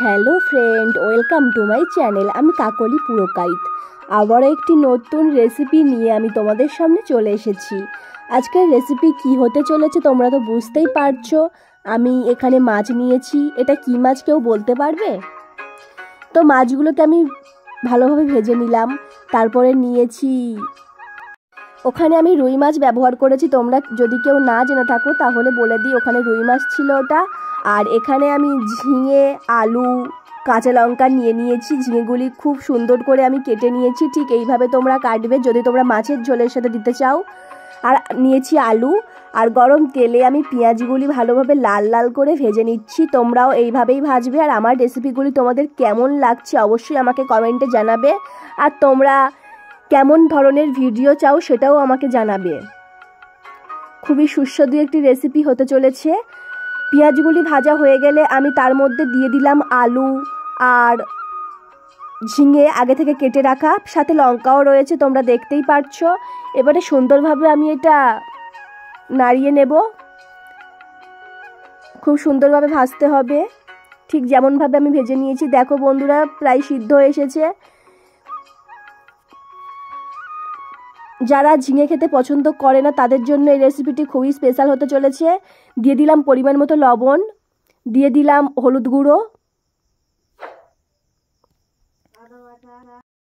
Hello friend, welcome to my channel. আমি কাকলি পুরকাইত। আবারও একটি নতুন রেসিপি নিয়ে আমি তোমাদের সামনে চলে এসেছি। আজকের রেসিপি কি হতে চলেছে তোমরা তো বুঝতেই পারছো। আমি এখানে মাছ নিয়েছি। এটা কি মাছ কেউ বলতে পারবে? তো মাছগুলোকে আমি ভালোভাবে ভেজে নিলাম। তারপরে নিয়েছি, ওখানে আমি রুই মাছ ব্যবহার করেছি। তোমরা যদি কেউ না জেনে থাকো তাহলে বলে দিই, ওখানে রুই মাছ ছিল ওটা। আর এখানে আমি ঝিঙে, আলু, কাঁচা লঙ্কা নিয়ে নিয়েছি। ঝিঙেগুলি খুব সুন্দর করে আমি কেটে নিয়েছি। ঠিক এইভাবে তোমরা কাটবে যদি তোমরা মাছের ঝোলের সাথে দিতে চাও। আর নিয়েছি আলু, আর গরম তেলে আমি পেঁয়াজগুলি ভালোভাবে লাল লাল করে ভেজে নিচ্ছি। তোমরাও এইভাবেই ভাজবে। আর আমার রেসিপিগুলি তোমাদের কেমন লাগছে অবশ্যই আমাকে কমেন্টে জানাবে। আর তোমরা কেমন ধরনের ভিডিও চাও সেটাও আমাকে জানাবে। খুবই সুস্বাদু একটি রেসিপি হতে চলেছে। পেঁয়াজগুলি ভাজা হয়ে গেলে আমি তার মধ্যে দিয়ে দিলাম আলু আর ঝিঙে আগে থেকে কেটে রাখা, সাথে লঙ্কাও রয়েছে, তোমরা দেখতেই পারছো। এবারে সুন্দরভাবে আমি এটা নাড়িয়ে নেব। খুব সুন্দরভাবে ভাজতে হবে, ঠিক যেমনভাবে আমি ভেজে নিয়েছি। দেখো বন্ধুরা, প্রায় সিদ্ধ হয়ে এসেছে। যারা ঝিঙে খেতে পছন্দ করে না তাদের জন্য এই রেসিপিটি খুবই স্পেশাল হতে চলেছে। দিয়ে দিলাম পরিমাণ মতো লবণ, দিয়ে দিলাম হলুদ গুঁড়ো,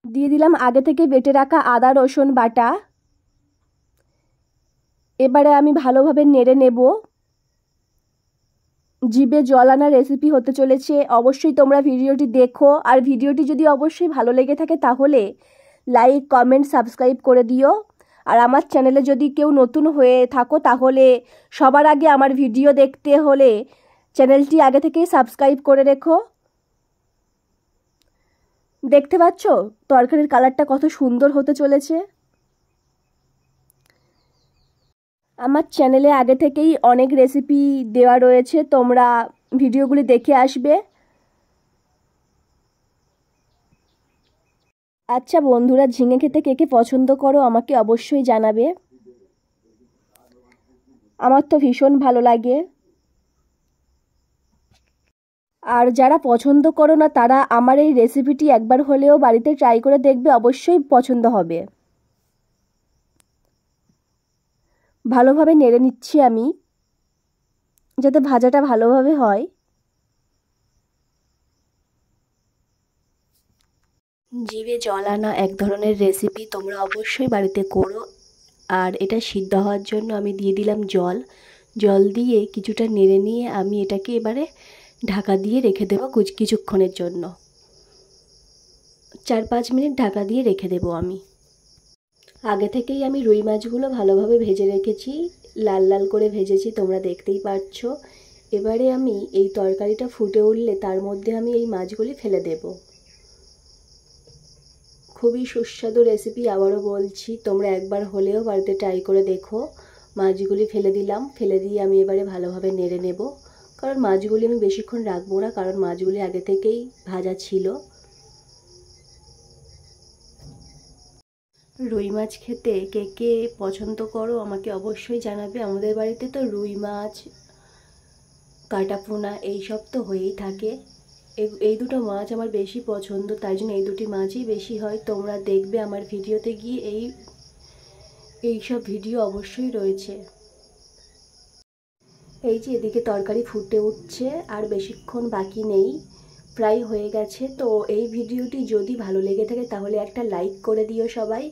দিয়ে দিলাম আগে থেকে বেটে রাখা আদা রসুন বাটা। এবারে আমি ভালোভাবে নেড়ে নেব। জিভে জল আনা রেসিপি হতে চলেছে। অবশ্যই তোমরা ভিডিওটি দেখো। আর ভিডিওটি যদি অবশ্যই ভালো লেগে থাকে তাহলে লাইক, কমেন্ট, সাবস্ক্রাইব করে দিও। আর আমার চ্যানেলে যদি কেউ নতুন হয়ে থাকো তাহলে সবার আগে আমার ভিডিও দেখতে হলে চ্যানেলটি আগে থেকেই সাবস্ক্রাইব করে রেখো। দেখতে পাচ্ছ তরকারির কালারটা কত সুন্দর হতে চলেছে। আমার চ্যানেলে আগে থেকেই অনেক রেসিপি দেওয়া রয়েছে, তোমরা ভিডিওগুলি দেখে আসবে। আচ্ছা বন্ধুরা, ঝিঙে খেতে কে কে পছন্দ করো আমাকে অবশ্যই জানাবে। আমার তো ভীষণ ভালো লাগে। আর যারা পছন্দ করো না তারা আমার এই রেসিপিটি একবার হলেও বাড়িতে ট্রাই করে দেখবে, অবশ্যই পছন্দ হবে। ভালোভাবে নেড়ে নিচ্ছি আমি, যাতে ভাজাটা ভালোভাবে হয়। জিভে জল আনা এক ধরনের রেসিপি, তোমরা অবশ্যই বাড়িতে করো। আর এটা সিদ্ধ হওয়ার জন্য আমি দিয়ে দিলাম জল। জল দিয়ে কিছুটা নেড়ে নিয়ে আমি এটাকে এবারে ঢাকা দিয়ে রেখে দেবো কিছুক্ষণের জন্য। 4-5 মিনিট ঢাকা দিয়ে রেখে দেবো আমি। আগে থেকেই আমি রুই মাছগুলো ভালোভাবে ভেজে রেখেছি, লাল লাল করে ভেজেছি, তোমরা দেখতেই পাচ্ছ। এবারে আমি এই তরকারিটা ফুটে উঠলে তার মধ্যে আমি এই মাছগুলি ফেলে দেব। খুবই সুস্বাদু রেসিপি, আবারও বলছি তোমরা একবার হলেও বাড়িতে ট্রাই করে দেখো। মাছগুলি ফেলে দিলাম, ফেলে দিয়ে আমি এবারে ভালোভাবে নেড়ে নেব। কারণ মাছগুলি আমি বেশিক্ষণ রাখবো না, কারণ মাছগুলি আগে থেকেই ভাজা ছিল। রুই মাছ খেতে কে কে পছন্দ করো আমাকে অবশ্যই জানাবে। আমাদের বাড়িতে তো রুই মাছ, কাটাপোনা এইসব তো হয়েই থাকে। এই দুটো মাছ আমার বেশি পছন্দ, তাই জন্য এই দুটি মাছই বেশি হয়। তোমরা দেখবে আমার ভিডিওতে গিয়ে এইসব ভিডিও অবশ্যই রয়েছে। এই যে এদিকে তরকারি ফুটে উঠছে, আর বেশিক্ষণ বাকি নেই, প্রায় হয়ে গেছে। তো এই ভিডিওটি যদি ভালো লেগে থাকে তাহলে একটা লাইক করে দিও সবাই।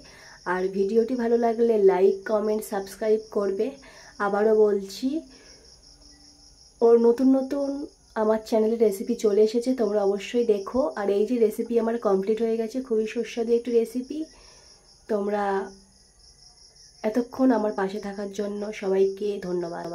আর ভিডিওটি ভালো লাগলে লাইক, কমেন্ট, সাবস্ক্রাইব করবে। আবারও বলছি, ওর নতুন নতুন আমার চ্যানেলে রেসিপি চলে এসেছে, তোমরা অবশ্যই দেখো। আর এই যে রেসিপি আমার কমপ্লিট হয়ে গেছে, খুবই সুস্বাদু একটি রেসিপি। তোমরা এতক্ষণ আমার পাশে থাকার জন্য সবাইকে ধন্যবাদ।